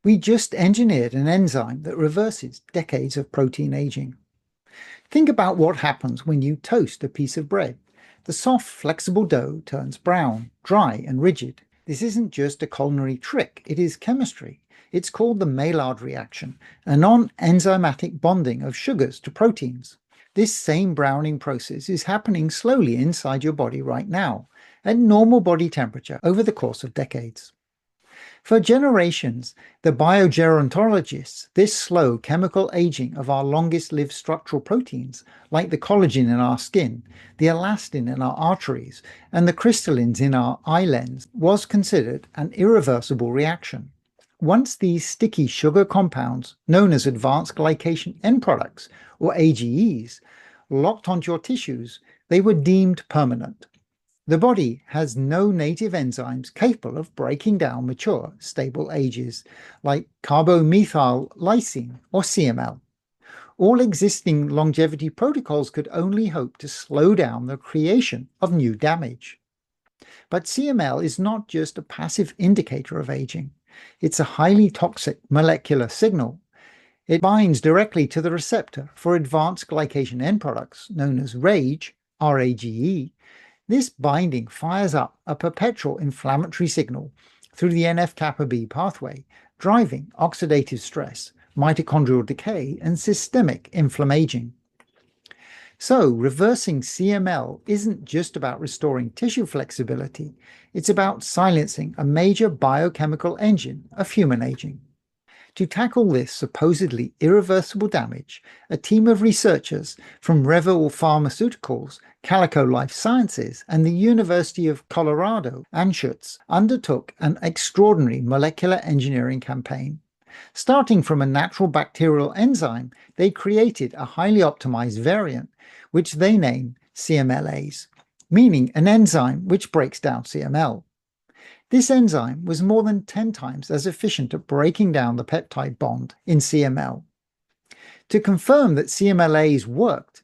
We just engineered an enzyme that reverses decades of protein aging. Think about what happens when you toast a piece of bread. The soft, flexible dough turns brown, dry, and rigid. This isn't just a culinary trick, it is chemistry. It's called the Maillard reaction, a non-enzymatic bonding of sugars to proteins. This same browning process is happening slowly inside your body right now, at normal body temperature over the course of decades. For generations, the biogerontologists, this slow chemical aging of our longest-lived structural proteins, like the collagen in our skin, the elastin in our arteries, and the crystallins in our eye lens, was considered an irreversible reaction. Once these sticky sugar compounds, known as advanced glycation end products, or AGEs, locked onto your tissues, they were deemed permanent. The body has no native enzymes capable of breaking down mature, stable AGEs, like carbomethyl-lysine or CML. All existing longevity protocols could only hope to slow down the creation of new damage. But CML is not just a passive indicator of aging. It's a highly toxic molecular signal. It binds directly to the receptor for advanced glycation end products, known as RAGE, RAGE. This binding fires up a perpetual inflammatory signal through the NF-kappa B pathway, driving oxidative stress, mitochondrial decay, and systemic inflammation. So, reversing CML isn't just about restoring tissue flexibility, it's about silencing a major biochemical engine of human aging. To tackle this supposedly irreversible damage, a team of researchers from Revel Pharmaceuticals, Calico Life Sciences, and the University of Colorado, Anschutz, undertook an extraordinary molecular engineering campaign. Starting from a natural bacterial enzyme, they created a highly optimized variant, which they named CMLase, meaning an enzyme which breaks down CML. This enzyme was more than 10 times as efficient at breaking down the peptide bond in CML. To confirm that CMLase worked,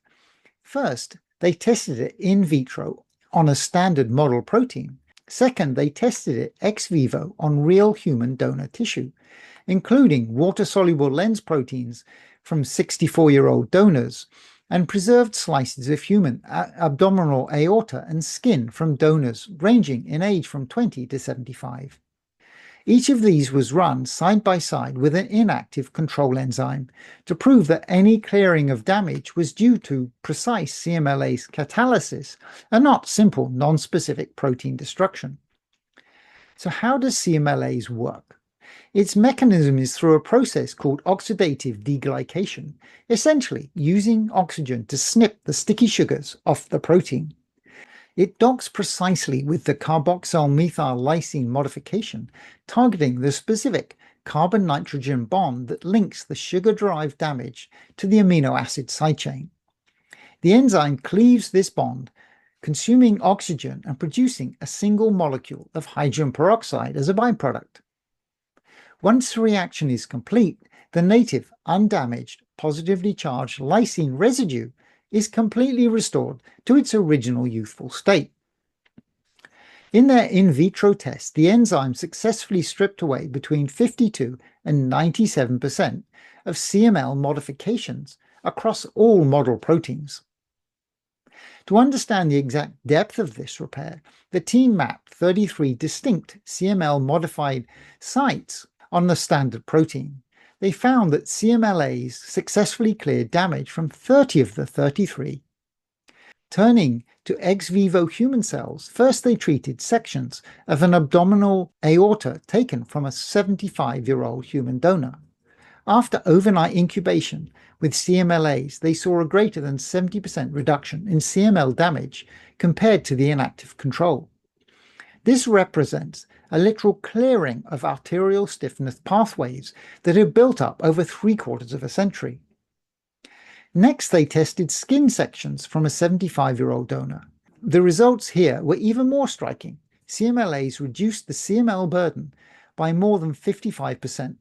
first, they tested it in vitro on a standard model protein. Second, they tested it ex vivo on real human donor tissue, including water-soluble lens proteins from 64-year-old donors, and preserved slices of human abdominal aorta and skin from donors ranging in age from 20 to 75. Each of these was run side by side with an inactive control enzyme to prove that any clearing of damage was due to precise CMLase catalysis and not simple non-specific protein destruction. So how does CMLase work? Its mechanism is through a process called oxidative deglycation, essentially using oxygen to snip the sticky sugars off the protein. It docks precisely with the carboxymethyl-lysine modification, targeting the specific carbon-nitrogen bond that links the sugar-derived damage to the amino acid side chain. The enzyme cleaves this bond, consuming oxygen and producing a single molecule of hydrogen peroxide as a byproduct. Once the reaction is complete, the native, undamaged, positively charged lysine residue is completely restored to its original youthful state. In their in vitro test, the enzyme successfully stripped away between 52 and 97% of CML modifications across all model proteins. To understand the exact depth of this repair, the team mapped 33 distinct CML-modified sites on the standard protein. They found that CMLase successfully cleared damage from 30 of the 33. Turning to ex vivo human cells, first they treated sections of an abdominal aorta taken from a 75-year-old human donor. After overnight incubation with CMLase, they saw a greater than 70% reduction in CML damage compared to the inactive control. This represents a literal clearing of arterial stiffness pathways that had built up over 3/4 of a century. Next, they tested skin sections from a 75-year-old donor. The results here were even more striking. CMLase reduced the CML burden by more than 55%.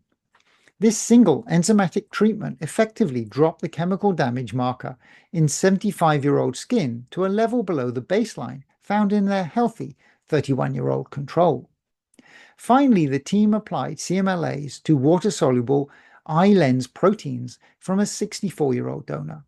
This single enzymatic treatment effectively dropped the chemical damage marker in 75-year-old skin to a level below the baseline found in their healthy 31-year-old control. Finally, the team applied CMLase to water-soluble eye lens proteins from a 64-year-old donor.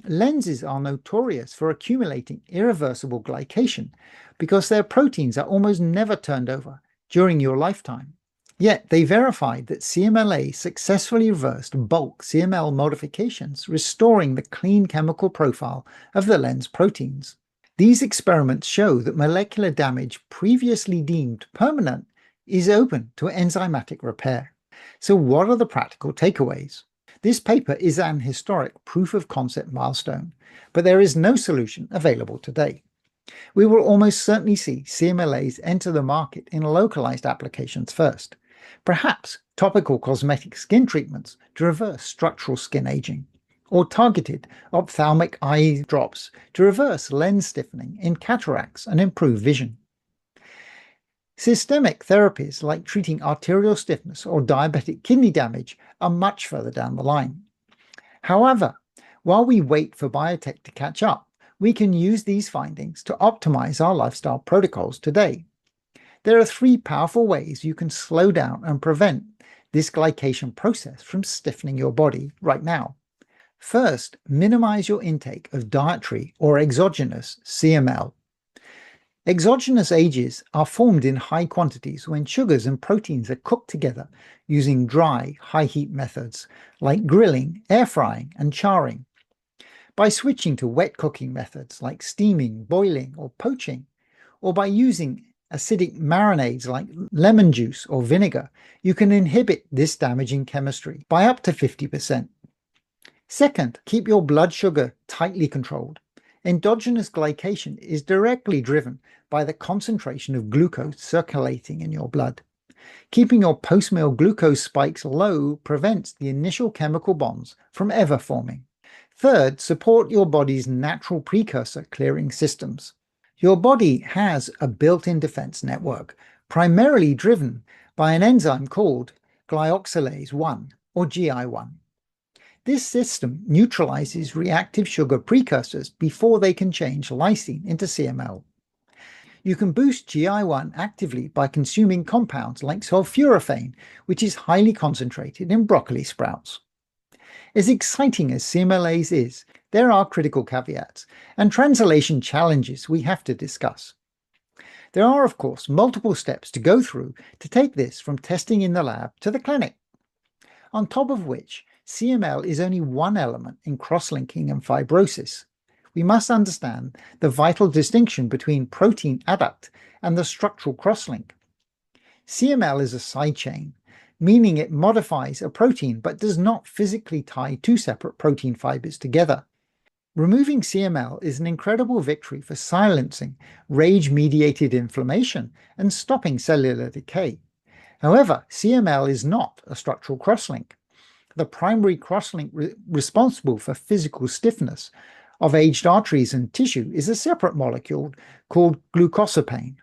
Lenses are notorious for accumulating irreversible glycation because their proteins are almost never turned over during your lifetime. Yet they verified that CMLase successfully reversed bulk CML modifications, restoring the clean chemical profile of the lens proteins. These experiments show that molecular damage previously deemed permanent is open to enzymatic repair. So what are the practical takeaways? This paper is an historic proof of concept milestone, but there is no solution available today. We will almost certainly see CMLase enter the market in localized applications first, perhaps topical cosmetic skin treatments to reverse structural skin aging, or targeted ophthalmic eye drops to reverse lens stiffening in cataracts and improve vision. Systemic therapies like treating arterial stiffness or diabetic kidney damage are much further down the line. However, while we wait for biotech to catch up, we can use these findings to optimize our lifestyle protocols today. There are 3 powerful ways you can slow down and prevent this glycation process from stiffening your body right now. First, minimize your intake of dietary or exogenous CML. Exogenous ages are formed in high quantities when sugars and proteins are cooked together using dry, high-heat methods like grilling, air frying, and charring. By switching to wet cooking methods like steaming, boiling, or poaching, or by using acidic marinades like lemon juice or vinegar, you can inhibit this damaging chemistry by up to 50%. Second, keep your blood sugar tightly controlled. Endogenous glycation is directly driven by the concentration of glucose circulating in your blood. Keeping your post-meal glucose spikes low prevents the initial chemical bonds from ever forming. Third, support your body's natural precursor clearing systems. Your body has a built-in defense network, primarily driven by an enzyme called glyoxylase 1 or GI1. This system neutralizes reactive sugar precursors before they can change lysine into CML. You can boost GI1 actively by consuming compounds like sulforaphane, which is highly concentrated in broccoli sprouts. As exciting as CMLase is, there are critical caveats and translation challenges we have to discuss. There are, of course, multiple steps to go through to take this from testing in the lab to the clinic. On top of which, CML is only one element in cross-linking and fibrosis. We must understand the vital distinction between protein adduct and the structural cross-link. CML is a side chain, meaning it modifies a protein but does not physically tie 2 separate protein fibers together. Removing CML is an incredible victory for silencing RAGE-mediated inflammation and stopping cellular decay. However, CML is not a structural cross-link. The primary cross-link responsible for physical stiffness of aged arteries and tissue is a separate molecule called glucosepane.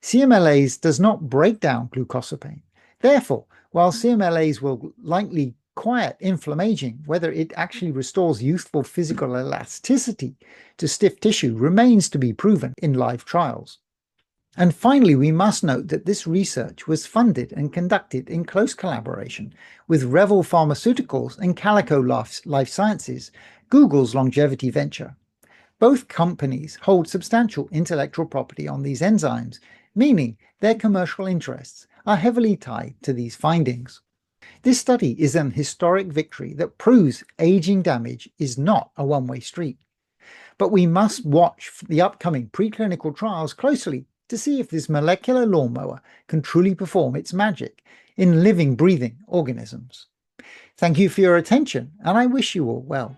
CMLase does not break down glucosepane. Therefore, while CMLase will likely quiet inflammation, whether it actually restores youthful physical elasticity to stiff tissue remains to be proven in live trials. And finally, we must note that this research was funded and conducted in close collaboration with Revel Pharmaceuticals and Calico Life Sciences, Google's longevity venture. Both companies hold substantial intellectual property on these enzymes, meaning their commercial interests are heavily tied to these findings. This study is an historic victory that proves aging damage is not a one-way street. But we must watch the upcoming preclinical trials closely to see if this molecular lawnmower can truly perform its magic in living, breathing organisms. Thank you for your attention, and I wish you all well.